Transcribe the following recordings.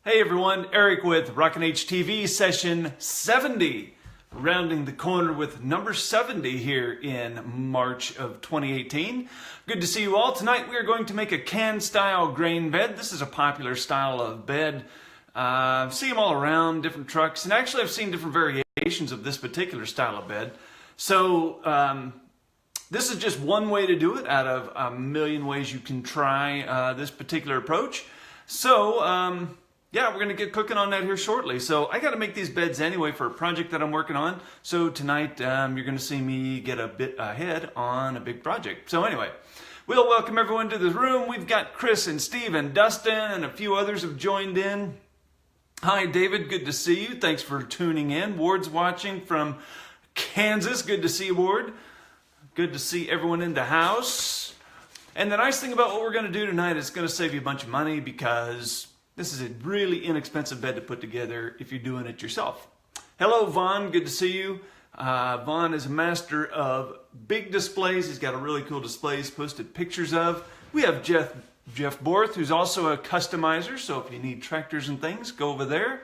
Hey everyone, Eric with Rockin H TV session 70. Rounding the corner with number 70 here in March of 2018. Good to see you all. Tonight we are going to make a Kann Style grain bed. This is a popular style of bed. See them all around, different trucks, and actually I've seen different variations of this particular style of bed. So this is just one way to do it out of a million ways you can try this particular approach. So yeah, we're going to get cooking on that here shortly. So I got to make these beds anyway for a project that I'm working on. So tonight you're going to see me get a bit ahead on a big project. So anyway, we'll welcome everyone to the room. We've got Chris and Steve and Dustin and a few others have joined in. Hi David, good to see you. Thanks for tuning in. Ward's watching from Kansas. Good to see you, Ward. Good to see everyone in the house. And the nice thing about what we're going to do tonight is it's going to save you a bunch of money because this is a really inexpensive bed to put together if you're doing it yourself. Hello, Vaughn. Good to see you. Vaughn is a master of big displays. He's got a really cool display he's posted pictures of. We have Jeff Borth, who's also a customizer. So if you need tractors and things, go over there.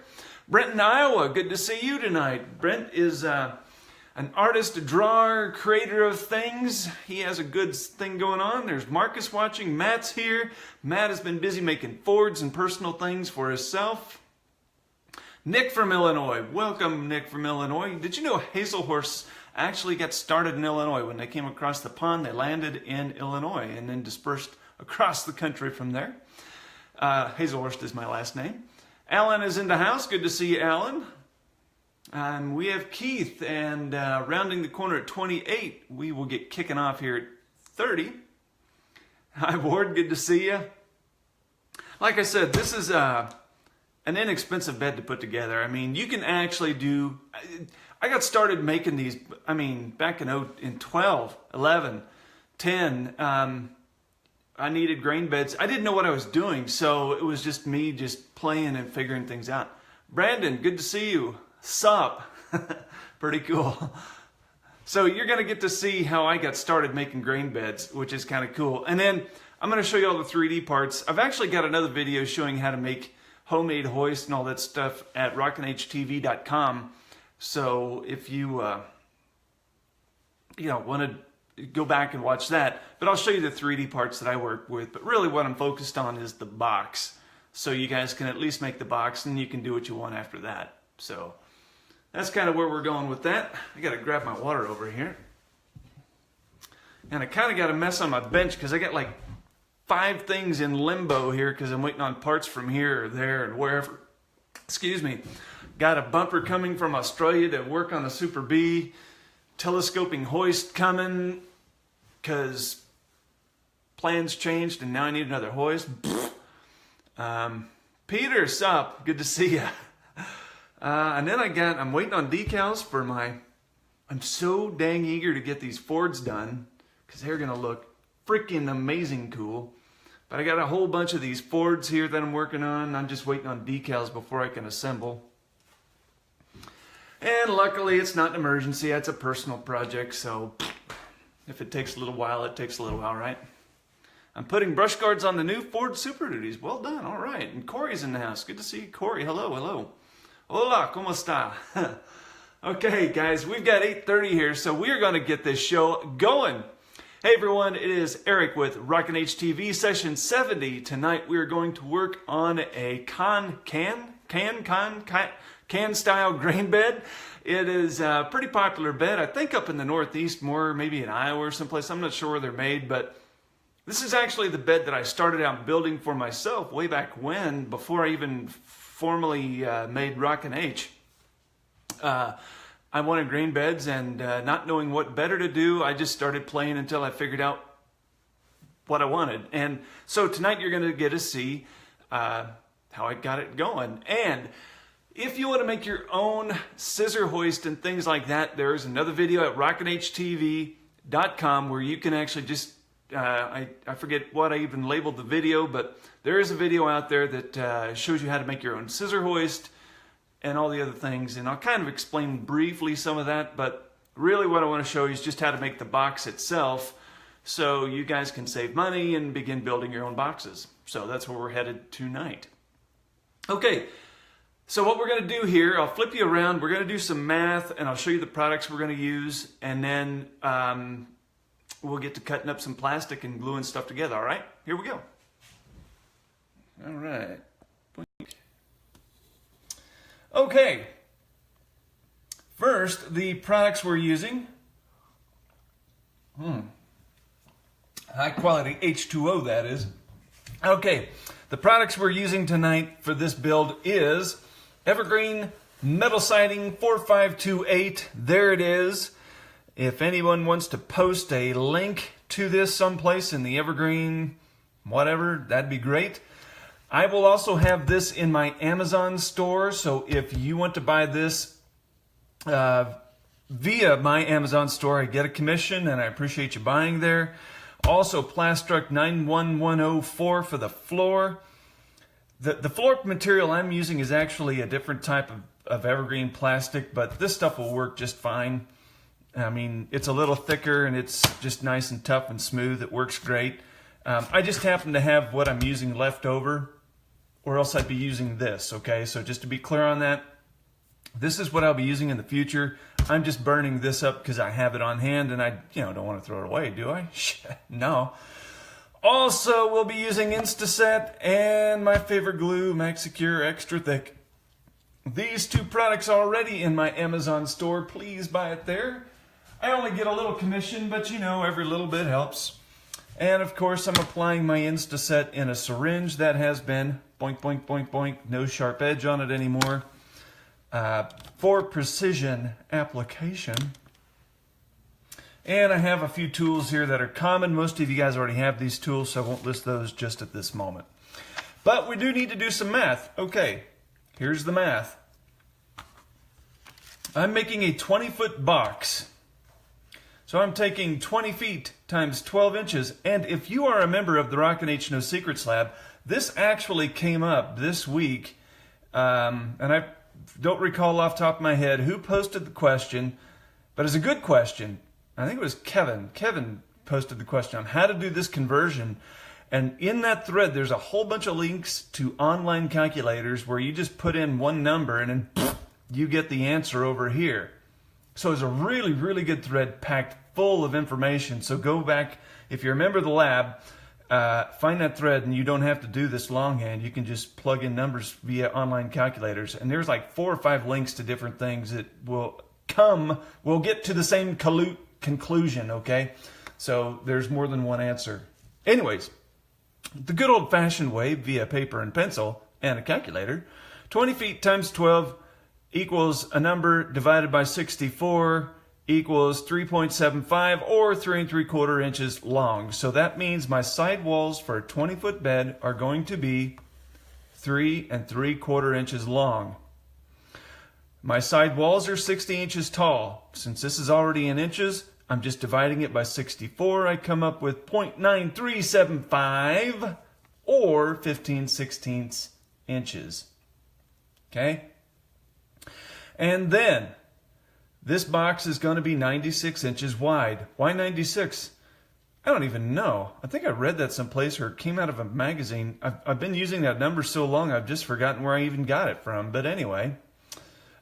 Brent in Iowa. Good to see you tonight. Brent is an artist, a drawer, creator of things. He has a good thing going on. There's Marcus watching. Matt's here. Matt has been busy making Fords and personal things for himself. Nick from Illinois. Welcome, Nick from Illinois. Did you know Hazelhorse actually got started in Illinois? When they came across the pond, they landed in Illinois and then dispersed across the country from there. Hazelhorst is my last name. Alan is in the house. Good to see you, Alan. We have Keith, and rounding the corner at 28, we will get kicking off here at 30. Hi, Ward. Good to see you. Like I said, this is an inexpensive bed to put together. I mean, you can actually do... I got started making these, I mean, back in 12, 11, 10. I needed grain beds. I didn't know what I was doing, so it was just me just playing and figuring things out. Brandon, good to see you. Sup? Pretty cool. So you're going to get to see how I got started making grain beds, which is kind of cool. And then I'm going to show you all the 3D parts. I've actually got another video showing how to make homemade hoist and all that stuff at rockinhtv.com. So if you want to go back and watch that, but I'll show you the 3D parts that I work with. But really what I'm focused on is the box. So you guys can at least make the box and you can do what you want after that. So that's kind of where we're going with that. I got to grab my water over here. And I kind of got a mess on my bench because I got like 5 things in limbo here because I'm waiting on parts from here or there and wherever. Excuse me. Got a bumper coming from Australia to work on the Super B. Telescoping hoist coming because plans changed and now I need another hoist. Peter, sup? Good to see ya. And then I'm waiting on decals for I'm so dang eager to get these Fords done because they're going to look freaking amazing cool. But I got a whole bunch of these Fords here that I'm working on. I'm just waiting on decals before I can assemble. And luckily it's not an emergency. It's a personal project. So if it takes a little while, it takes a little while, right? I'm putting brush guards on the new Ford Super Duties. Well done. All right. And Corey's in the house. Good to see you, Corey. Hello, hello. Hola, ¿cómo está? Okay, guys, we've got 8:30 here, so we're going to get this show going. Hey, everyone, it is Eric with Rockin H TV, session 70. Tonight, we are going to work on a Kann Style grain bed. It is a pretty popular bed, I think up in the Northeast, more maybe in Iowa or someplace. I'm not sure where they're made, but this is actually the bed that I started out building for myself way back when, before I even formally made Rockin H. I wanted grain beds and not knowing what better to do, I just started playing until I figured out what I wanted. And so tonight you're going to get to see how I got it going. And if you want to make your own scissor hoist and things like that, there's another video at rockinhtv.com where you can actually just I forget what I even labeled the video, but there is a video out there that shows you how to make your own scissor hoist and all the other things. And I'll kind of explain briefly some of that, but really what I want to show you is just how to make the box itself so you guys can save money and begin building your own boxes. So that's where we're headed tonight. Okay, so what we're going to do here, I'll flip you around. We're going to do some math, and I'll show you the products we're going to use, and then we'll get to cutting up some plastic and gluing stuff together, all right? Here we go. All right. Okay. First, the products we're using. High quality H2O, that is. Okay, the products we're using tonight for this build is Evergreen Metal Siding 4528. There it is. If anyone wants to post a link to this someplace in the Evergreen, whatever, that'd be great. I will also have this in my Amazon store, so if you want to buy this via my Amazon store, I get a commission, and I appreciate you buying there. Also, Plastruct 91104 for the floor. The floor material I'm using is actually a different type of evergreen plastic, but this stuff will work just fine. I mean, it's a little thicker, and it's just nice and tough and smooth. It works great. I just happen to have what I'm using left over, or else I'd be using this, okay? So just to be clear on that, this is what I'll be using in the future. I'm just burning this up because I have it on hand, and I don't want to throw it away, do I? No. Also, we'll be using Instaset and my favorite glue, MaxSecure Extra Thick. These two products already in my Amazon store. Please buy it there. I only get a little commission, but every little bit helps. And of course, I'm applying my Instaset in a syringe that has been boink, boink, boink, boink, no sharp edge on it anymore. For precision application. And I have a few tools here that are common. Most of you guys already have these tools, so I won't list those just at this moment. But we do need to do some math. Okay, here's the math. I'm making a 20-foot box. So I'm taking 20 feet times 12 inches. And if you are a member of the Rockin H No Secrets Lab, this actually came up this week. And I don't recall off the top of my head who posted the question, but it's a good question. I think it was Kevin. Kevin posted the question on how to do this conversion. And in that thread, there's a whole bunch of links to online calculators where you just put in one number and then you get the answer over here. So it's a really, really good thread packed full of information. So go back, if you're a member of the lab, find that thread, and you don't have to do this longhand. You can just plug in numbers via online calculators. And there's like 4 or 5 links to different things that we'll get to the same conclusion, okay? So there's more than one answer. Anyways, the good old-fashioned way, via paper and pencil and a calculator, 20 feet times 12 equals a number divided by 64 equals 3.75 or 3 3/4 inches long. So that means my side walls for a 20-foot bed are going to be 3 3/4 inches long. My side walls are 60 inches tall. Since this is already in inches, I'm just dividing it by 64. I come up with 0.9375 or 15/16 inches. Okay? And then this box is going to be 96 inches wide. Why 96? I don't even know. I think I read that someplace or it came out of a magazine. I've been using that number so long I've just forgotten where I even got it from. But anyway.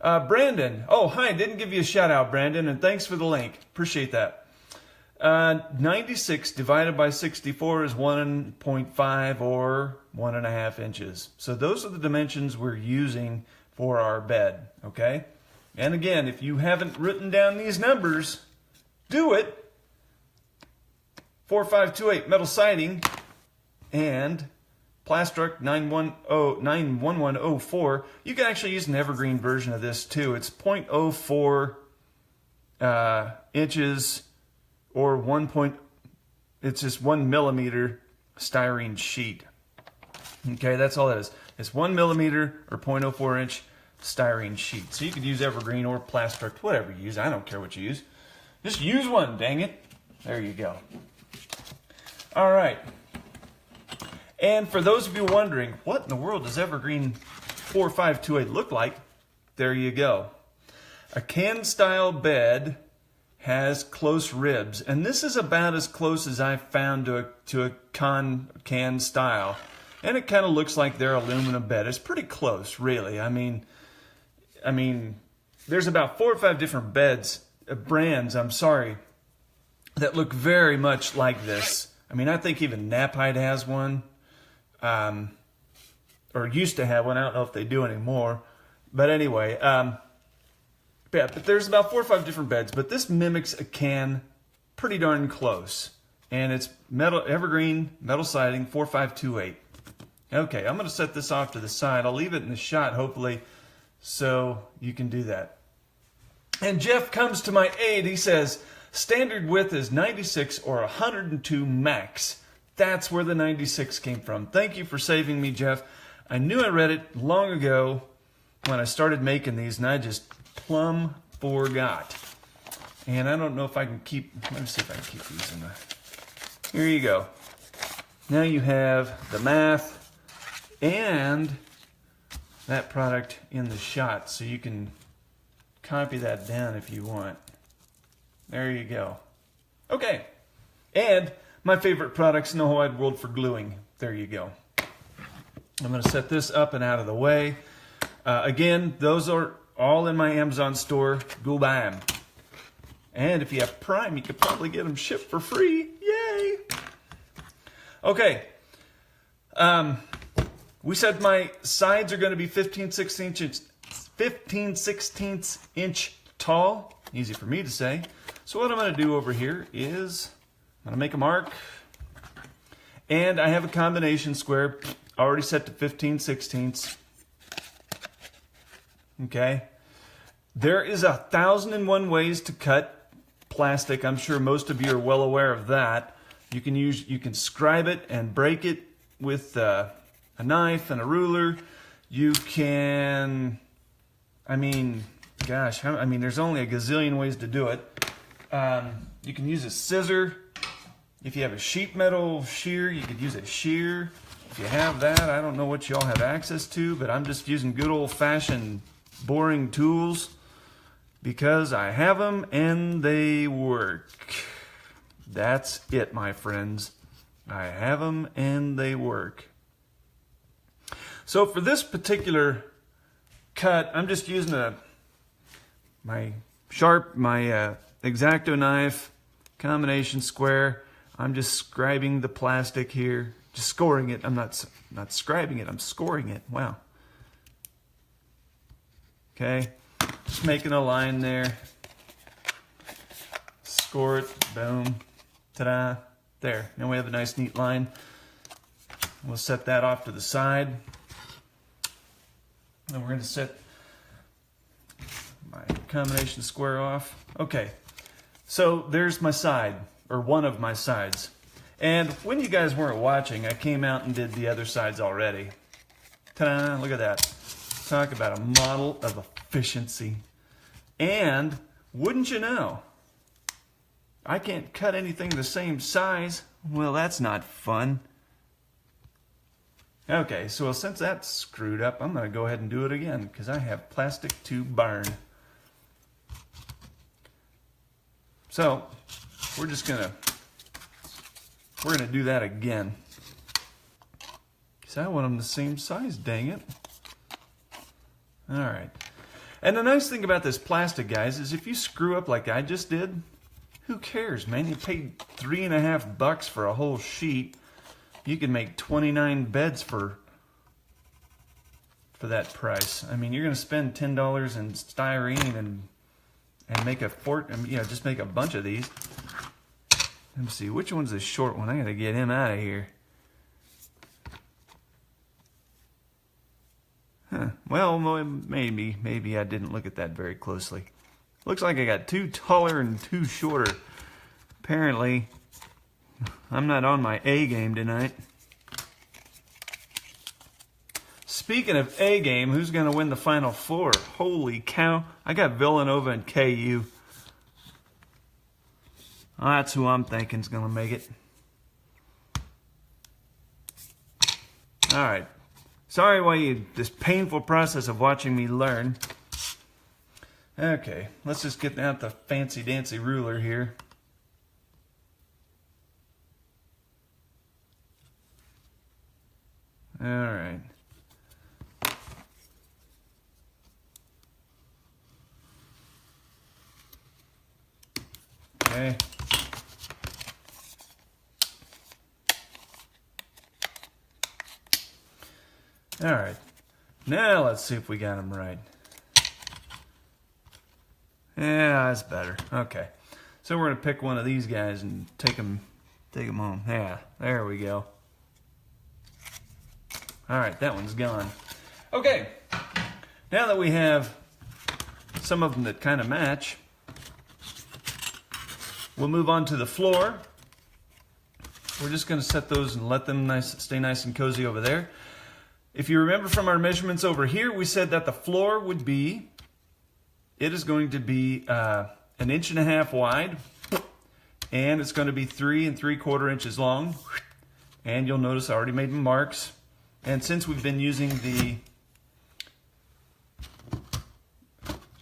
Brandon. Oh, hi. Didn't give you a shout out, Brandon. And thanks for the link. Appreciate that. 96 divided by 64 is 1.5 or 1.5 inches. So those are the dimensions we're using for our bed. Okay? And again, if you haven't written down these numbers, do it. 4528 metal siding and Plastruct 91104. You can actually use an evergreen version of this too. It's 0.04 inches or it's just 1 millimeter styrene sheet. Okay, that's all that is. It's 1 millimeter or 0.04 inch styrene sheet. So you could use evergreen or Plastruct, whatever you use. I don't care what you use. Just use one, dang it. There you go. All right. And for those of you wondering, what in the world does Evergreen 4528 look like? There you go. A Kann Style bed has close ribs, and this is about as close as I've found to a Kann Style. And it kind of looks like their aluminum bed. It's pretty close, really. I mean, there's about 4 or 5 different brands, that look very much like this. I mean, I think even Napide has one, or used to have one. I don't know if they do anymore. But anyway, yeah, but there's about 4 or 5 different beds. But this mimics a Kann pretty darn close. And it's metal, evergreen, metal siding, 4528. Okay, I'm going to set this off to the side. I'll leave it in the shot, hopefully, so you can do that. And Jeff comes to my aid. He says, standard width is 96 or 102 max. That's where the 96 came from. Thank you for saving me, Jeff. I knew I read it long ago when I started making these, and I just plumb forgot. And I don't know if I can keep, let me see if I can keep these in the, here you go. Now you have the math and that product in the shot, so you can copy that down if you want. There you go. Okay, and my favorite products in the whole wide world for gluing. There you go. I'm going to set this up and out of the way. Again, those are all in my Amazon store. Go buy them. And if you have Prime, you could probably get them shipped for free. Yay! Okay. We said my sides are going to be 15/16 inch tall. Easy for me to say. So what I'm going to do over here is I'm going to make a mark. And I have a combination square already set to 15/16. Okay. There is 1,001 ways to cut plastic. I'm sure most of you are well aware of that. You can scribe it and break it with a knife and a ruler. You can, there's only a gazillion ways to do it. You can use a scissor. If you have a sheet metal shear, you could use a shear. If you have that, I don't know what y'all have access to, but I'm just using good old-fashioned boring tools because I have them and they work. That's it, my friends. I have them and they work. So for this particular cut, I'm just using my X-Acto knife, combination square. I'm just scribing the plastic here, just scoring it. I'm not scribing it, I'm scoring it. Wow. Okay, just making a line there. Score it, boom, ta-da, there. Now we have a nice neat line. We'll set that off to the side. And we're going to set my combination square off. Okay, so there's my side, or one of my sides. And when you guys weren't watching, I came out and did the other sides already. Ta-da, look at that. Talk about a model of efficiency. And wouldn't you know, I can't cut anything the same size. Well, that's not fun. Okay, so since that's screwed up, I'm going to go ahead and do it again because I have plastic to burn. So we're gonna do that again. Because I want them the same size, dang it. All right. And the nice thing about this plastic, guys, is if you screw up like I just did, who cares, man? You paid $3.50 for a whole sheet. You can make 29 beds for that price. I mean, you're going to spend $10 in styrene and make just make a bunch of these. Let me see, which one's the short one? I got to get him out of here. Huh. Well, maybe I didn't look at that very closely. Looks like I got 2 taller and 2 shorter. Apparently, I'm not on my A game tonight. Speaking of A game, who's going to win the Final Four? Holy cow. I got Villanova and KU. Oh, that's who I'm thinking is going to make it. All right. Sorry why this painful process of watching me learn. Okay, let's just get out the fancy-dancy ruler here. All right. Okay. All right. Now let's see if we got them right. Yeah, that's better. Okay. So we're going to pick one of these guys and take them home. Yeah, there we go. All right, that one's gone. Okay. Now that we have some of them that kind of match, we'll move on to the floor. We're just going to set those and let them stay nice and cozy over there. If you remember from our measurements over here, we said that the floor would be, it is going to be 1.5 inches wide, and it's going to be 3 3/4 inches long. And you'll notice I already made my marks. And since we've been using the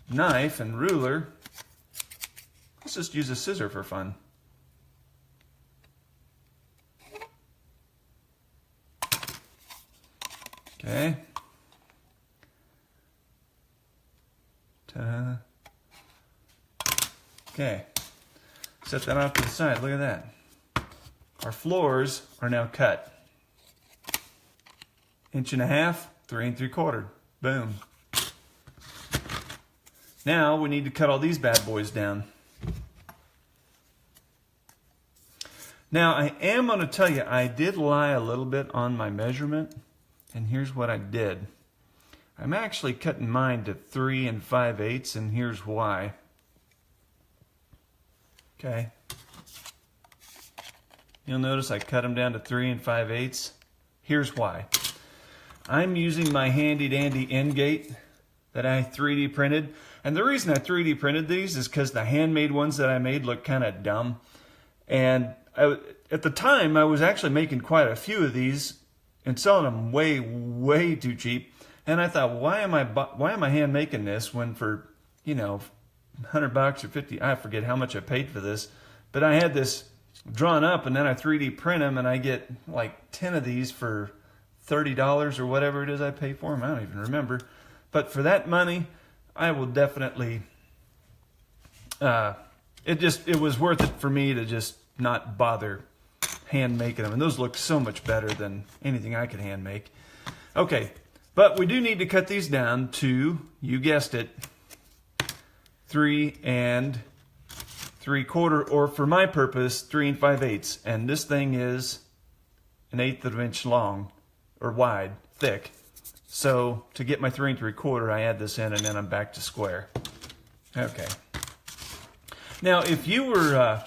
knife and ruler, let's just use a scissor for fun. Okay. Ta-da. Okay. Set that off to the side. Look at that. Our floors are now cut. 1.5 inches, 3 3/4. Boom. Now we need to cut all these bad boys down. Now I am going to tell you, I did lie a little bit on my measurement. And here's what I did. I'm actually cutting mine to 3 5/8, and here's why. Okay. You'll notice I cut them down to 3 5/8. Here's why. I'm using my handy dandy end gate that I 3D printed. And the reason I 3D printed these is because the handmade ones that I made look kind of dumb. And at the time, I was actually making quite a few of these and selling them way, way too cheap. And I thought, why am I hand making this when for, you know, $100 or 50, I forget how much I paid for this, but I had this drawn up and then I 3D print them and I get like 10 of these for $30 or whatever it is I pay for them. I don't even remember. But for that money, I will definitely, it was worth it for me to just not bother hand making them, and those look so much better than anything I could hand make. Okay, but we do need to cut these down to, you guessed it, 3 3/4, or for my purpose, 3 5/8. And this thing is 1/8 of an inch long, or wide, thick. So to get my 3 3/4, I add this in, and then I'm back to square. Okay. Now, if you were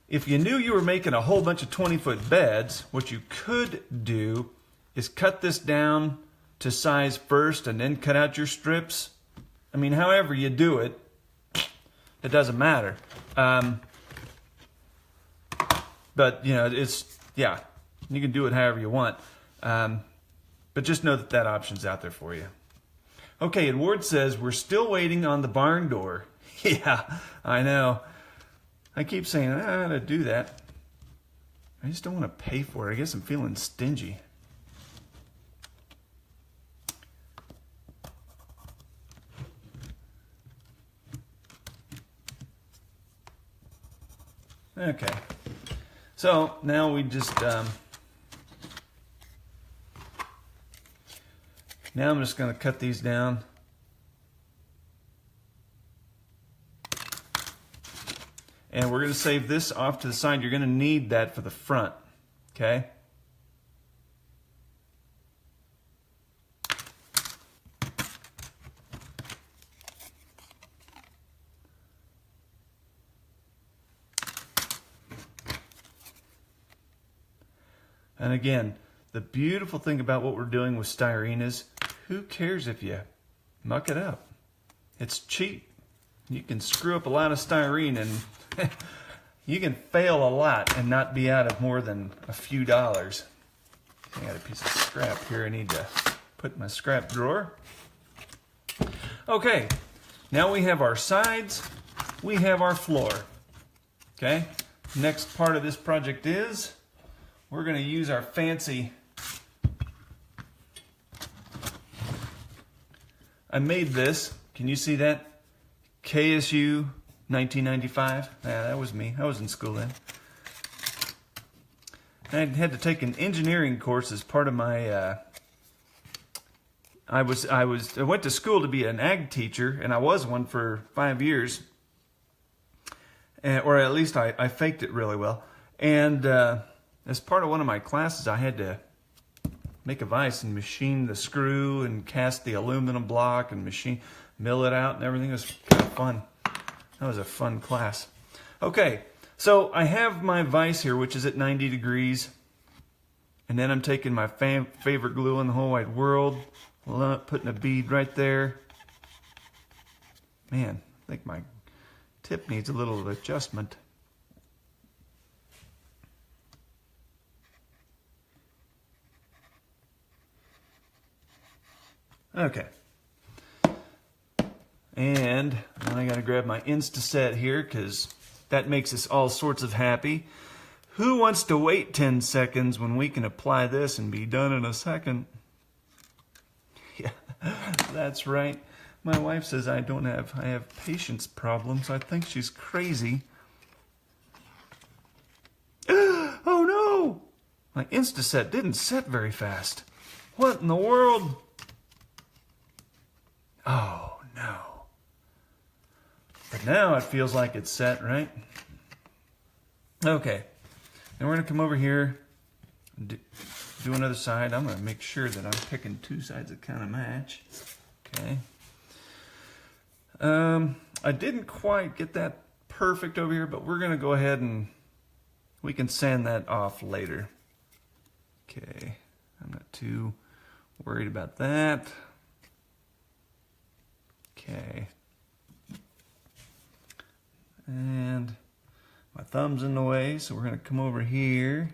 if you knew you were making a whole bunch of 20-foot beds, what you could do is cut this down to size first and then cut out your strips. I mean, however you do it, it doesn't matter. But, you know, yeah, you can do it however you want. But just know that that option's out there for you. Okay, and Ward says, we're still waiting on the barn door. Yeah, I know. I keep saying, I ought to do that. I just don't want to pay for it. I guess I'm feeling stingy. Okay. So now we just, now I'm just going to cut these down. And we're going to save this off to the side. You're going to need that for the front, okay? And again, the beautiful thing about what we're doing with styrene is, who cares if you muck it up? It's cheap. You can screw up a lot of styrene and you can fail a lot and not be out of more than a few dollars. I got a piece of scrap here I need to put in my scrap drawer. Okay, now we have our sides, we have our floor. Okay, next part of this project is we're going to use our fancy I made this. Can you see that? KSU 1995. Yeah, that was me. I was in school then. I had to take an engineering course as part of my. I went to school to be an ag teacher, and I was one for 5 years, or at least I faked it really well. And as part of one of my classes, I had to make a vise and machine the screw and cast the aluminum block and mill it out and everything. It was kind of fun. That was a fun class. Okay, so I have my vise here, which is at 90 degrees. And then I'm taking my favorite glue in the whole wide world, putting a bead right there. Man, I think my tip needs a little adjustment. Okay. And I gotta grab my Instaset here because that makes us all sorts of happy. Who wants to wait 10 seconds when we can apply this and be done in a second? Yeah, that's right. My wife says I have patience problems. I think she's crazy. Oh no! My Instaset didn't set very fast. What in the world? Oh no. But now it feels like it's set, right? Okay. Then we're going to come over here and do another side. I'm going to make sure that I'm picking two sides that kind of match. Okay. I didn't quite get that perfect over here, but we're going to go ahead and we can sand that off later. Okay. I'm not too worried about that. Okay. And my thumb's in the way, so we're going to come over here.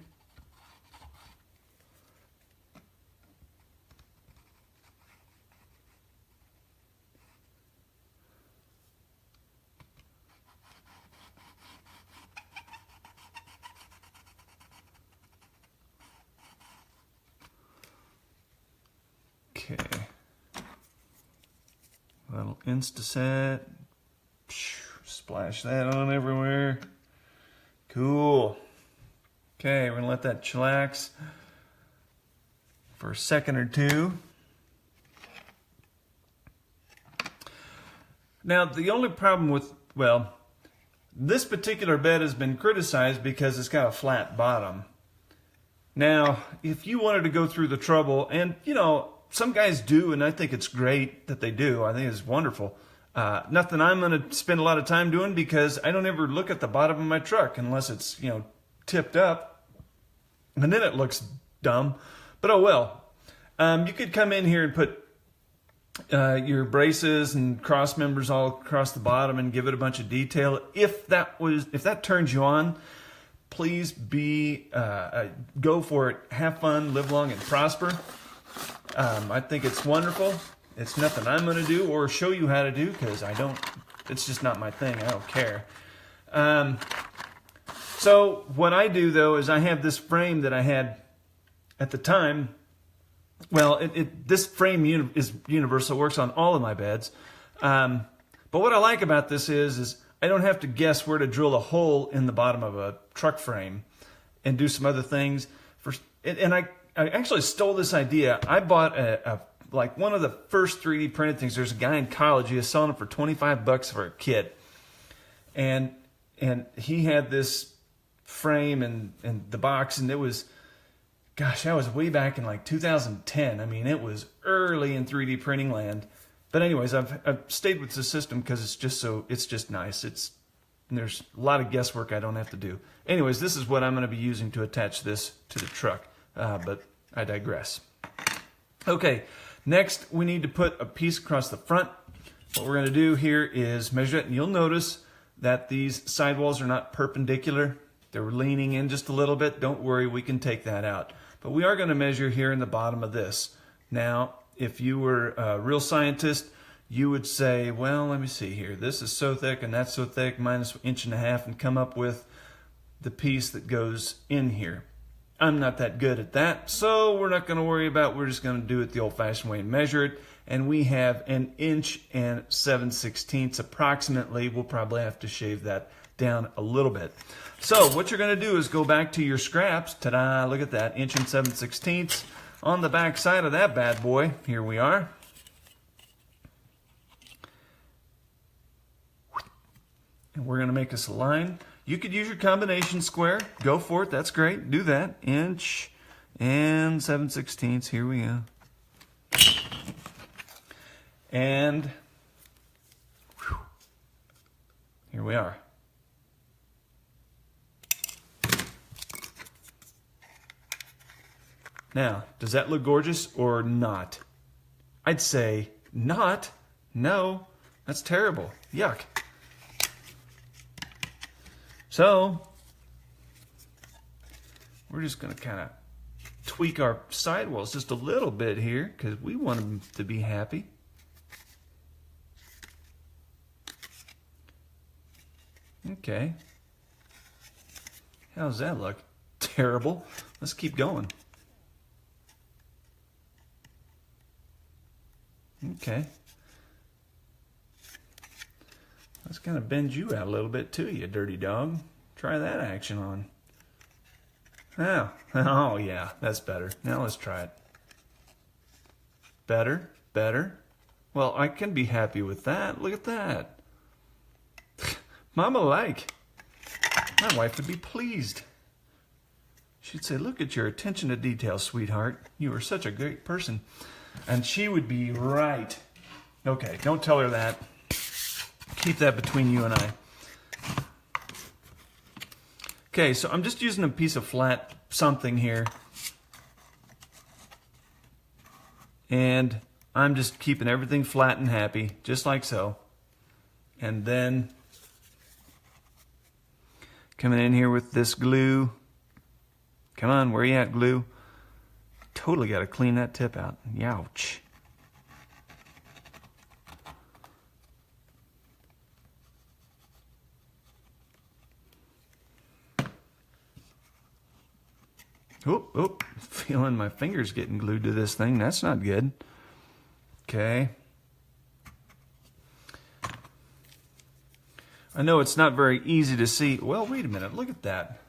Okay. Little Instaset. Splash that on everywhere. Cool. Okay, we're gonna let that chillax for a second or two. Now, the only problem with, well, this particular bed has been criticized because it's got a flat bottom. Now, if you wanted to go through the trouble, and you know, some guys do, and I think it's great that they do. I think it's wonderful. Nothing I'm going to spend a lot of time doing because I don't ever look at the bottom of my truck unless it's, you know, tipped up. And then it looks dumb. But oh well. You could come in here and put your braces and cross members all across the bottom and give it a bunch of detail. If that turns you on, please go for it. Have fun, live long, and prosper. I think it's wonderful. It's nothing I'm going to do or show you how to do because it's just not my thing. I don't care. So what I do though is I have this frame that I had at the time. Well, this frame is universal, works on all of my beds. But what I like about this is I don't have to guess where to drill a hole in the bottom of a truck frame and do some other things. And I actually stole this idea. I bought like one of the first 3D printed things. There's a guy in college, he was selling it for $25 for a kit. And he had this frame and the box, and it was, gosh, that was way back in like 2010. I mean, it was early in 3D printing land. But anyways, I've stayed with the system because it's just nice. There's a lot of guesswork I don't have to do. Anyways, this is what I'm going to be using to attach this to the truck. But I digress. Okay. Next, we need to put a piece across the front. What we're going to do here is measure it, and you'll notice that these sidewalls are not perpendicular. They're leaning in just a little bit. Don't worry, we can take that out. But we are going to measure here in the bottom of this. Now, if you were a real scientist, you would say, well, let me see here. This is so thick and that's so thick, minus 1.5 inches, and come up with the piece that goes in here. I'm not that good at that, so we're not going to worry about it. We're just going to do it the old-fashioned way and measure it. And we have 1 7/16 inches approximately. We'll probably have to shave that down a little bit. So what you're going to do is go back to your scraps. Ta-da, look at that, 1 7/16 inches on the back side of that bad boy. Here we are. And we're going to make us a line. You could use your combination square. Go for it. That's great. Do that. 1 7/16 inches. Here we go. And here we are. Now, does that look gorgeous or not? I'd say not. No, that's terrible. Yuck. So, we're just going to kind of tweak our sidewalls just a little bit here because we want them to be happy. Okay. How's that look? Terrible. Let's keep going. Okay. Let's kind of bend you out a little bit too, you dirty dog. Try that action on. Oh yeah, that's better. Now let's try it. Better, better. Well, I can be happy with that. Look at that. Mama like. My wife would be pleased. She'd say, look at your attention to detail, sweetheart. You are such a great person. And she would be right. Okay, don't tell her that. Keep that between you and I. Okay, so I'm just using a piece of flat something here. And I'm just keeping everything flat and happy, just like so. And then coming in here with this glue. Come on, where you at, glue? Totally got to clean that tip out. Youch. Oop, feeling my fingers getting glued to this thing. That's not good. Okay. I know it's not very easy to see. Well, wait a minute. Look at that.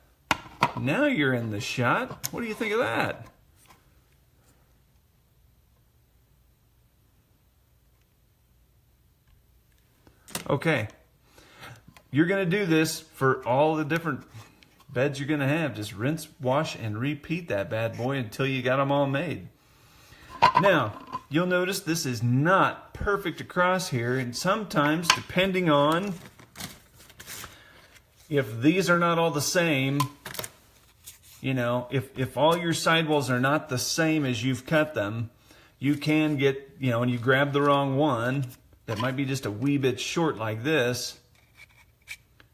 Now you're in the shot. What do you think of that? Okay. You're going to do this for all the different beds you're going to have. Just rinse, wash, and repeat that bad boy until you got them all made. Now, you'll notice this is not perfect across here, and sometimes, depending on if these are not all the same, you know, if all your sidewalls are not the same as you've cut them, you can get, you know, and you grab the wrong one that might be just a wee bit short like this,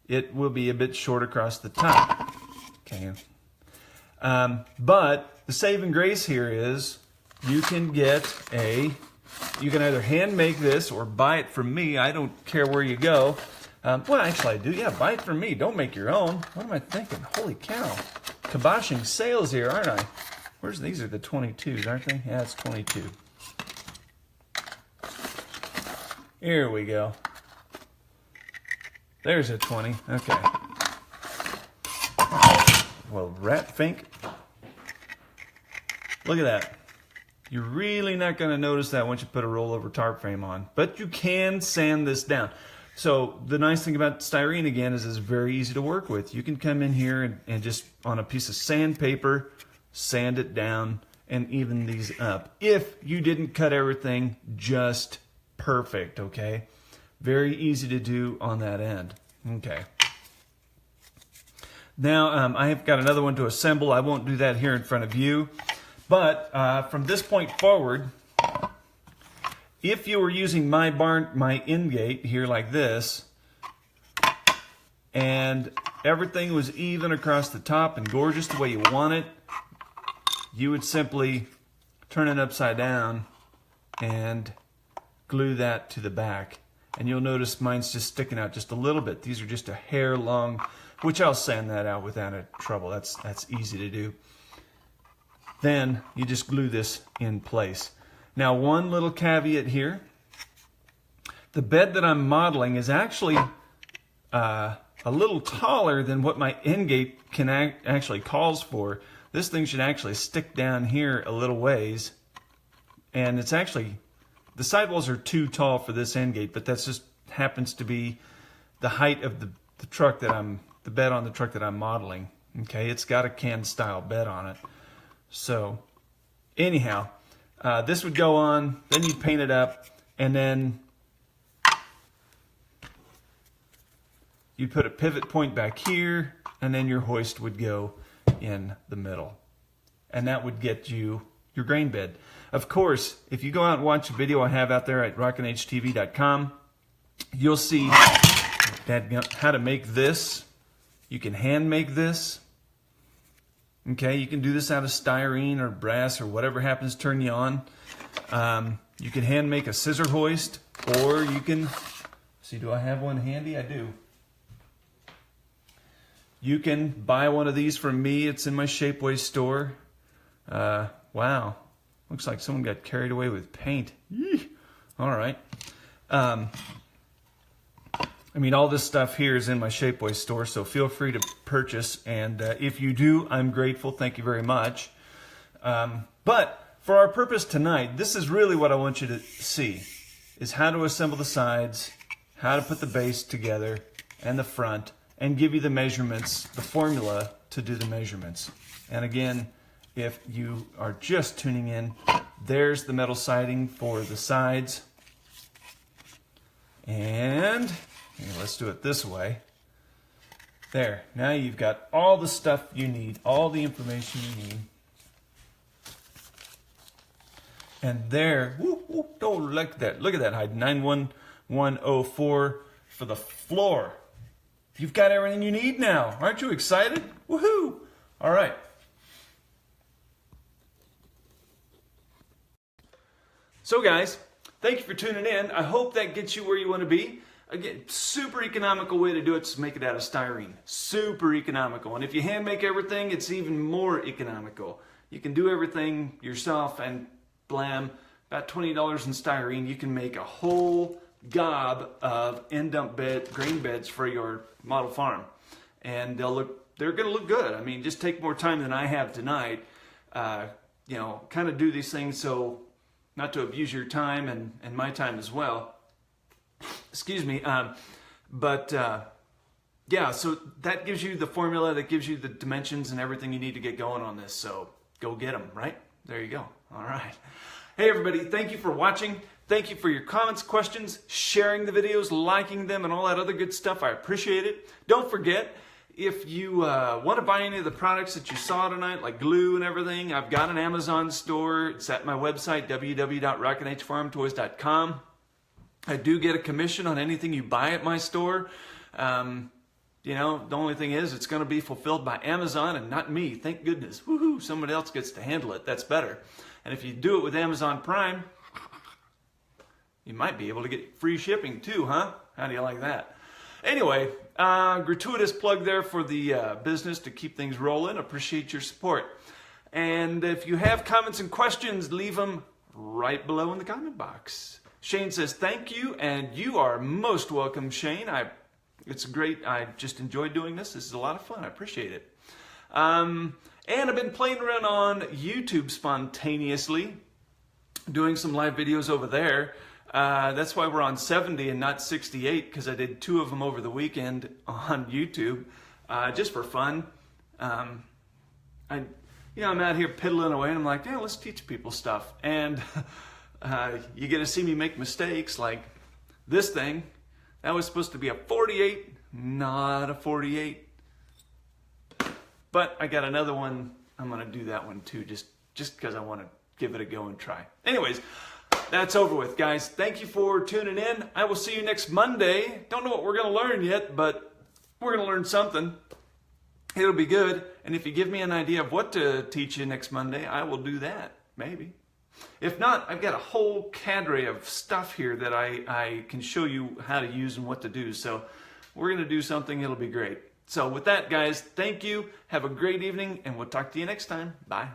it will be a bit short across the top. Okay. But the saving grace here is you can get you can either hand make this or buy it from me. I don't care where you go. Well, actually I do. Yeah, buy it from me. Don't make your own. What am I thinking? Holy cow. Kiboshing sales here, aren't I? These are the 22s, aren't they? Yeah, it's 22. Here we go. There's a 20. Okay. Well, rat fink. Look at that. You're really not going to notice that once you put a rollover tarp frame on. But you can sand this down. So the nice thing about styrene, again, is it's very easy to work with. You can come in here and just on a piece of sandpaper, sand it down and even these up. If you didn't cut everything just perfect, okay? Very easy to do on that end. Okay. Now, I have got another one to assemble. I won't do that here in front of you. But from this point forward, if you were using my in-gate here like this, and everything was even across the top and gorgeous the way you want it, you would simply turn it upside down and glue that to the back. And you'll notice mine's just sticking out just a little bit. These are just a hair long, which I'll sand that out without a trouble. That's easy to do. then you just glue this in place. Now, one little caveat here. The bed that I'm modeling is actually a little taller than what my end gate can actually calls for. This thing should actually stick down here a little ways. And it's actually, the sidewalls are too tall for this end gate, but that's just happens to be the height of the truck that the bed on the truck that I'm modeling. Okay, it's got a Kann Style bed on it. So anyhow, this would go on, then you'd paint it up, and then you'd put a pivot point back here, and then your hoist would go in the middle. And that would get you your grain bed. Of course, if you go out and watch a video I have out there at rockinhtv.com, you'll see that how to make this. You can hand make this. Okay, you can do this out of styrene or brass or whatever happens to turn you on. You can hand make a scissor hoist, or you can, see, do I have one handy? I do. You can buy one of these from me. It's in my Shapeways store. Wow, looks like someone got carried away with paint. Yee. All right. I mean, all this stuff here is in my Shapeways store, so feel free to purchase. And if you do, I'm grateful. Thank you very much. But for our purpose tonight, this is really what I want you to see, is how to assemble the sides, how to put the base together and the front, and give you the measurements, the formula to do the measurements. And again, if you are just tuning in, there's the metal siding for the sides. And let's do it this way. There, now you've got all the stuff you need, all the information you need. And there, don't look at that. Look at that height, 91104 for the floor. You've got everything you need now. Aren't you excited? Woohoo! All right. So guys, thank you for tuning in. I hope that gets you where you want to be. Again, super economical way to do it is to make it out of styrene. Super economical. And if you hand make everything, it's even more economical. You can do everything yourself and blam, about $20 in styrene, you can make a whole gob of end dump grain beds for your model farm. And they're gonna look good. I mean, just take more time than I have tonight. You know, kind of do these things so not to abuse your time and my time as well. Excuse me. Yeah, so that gives you the formula, that gives you the dimensions and everything you need to get going on this. So go get them, right? There you go. All right. Hey, everybody. Thank you for watching. Thank you for your comments, questions, sharing the videos, liking them, and all that other good stuff. I appreciate it. Don't forget, if you want to buy any of the products that you saw tonight, like glue and everything, I've got an Amazon store. It's at my website, www.rockinhfarmtoys.com. I do get a commission on anything you buy at my store. You know, the only thing is it's going to be fulfilled by Amazon and not me. Thank goodness. Woohoo! Somebody else gets to handle it. That's better. And if you do it with Amazon Prime, you might be able to get free shipping too, huh? How do you like that? Anyway, gratuitous plug there for the business to keep things rolling. Appreciate your support. And if you have comments and questions, leave them right below in the comment box. Shane says thank you, and you are most welcome, Shane. It's great. I just enjoyed doing this. This is a lot of fun. I appreciate it. And I've been playing around on YouTube spontaneously, doing some live videos over there. That's why we're on 70 and not 68, because I did 2 of them over the weekend on YouTube, just for fun. I'm out here piddling away, and I'm like, yeah, let's teach people stuff. And you get to see me make mistakes, like this thing. That was supposed to be a 48, not a 48. But I got another one. I'm going to do that one too, just because I want to give it a go and try. Anyways, that's over with, guys. Thank you for tuning in. I will see you next Monday. Don't know what we're going to learn yet, but we're going to learn something. It'll be good. And if you give me an idea of what to teach you next Monday, I will do that, maybe. If not, I've got a whole cadre of stuff here that I can show you how to use and what to do. So we're going to do something. It'll be great. So with that, guys, thank you. Have a great evening, and we'll talk to you next time. Bye.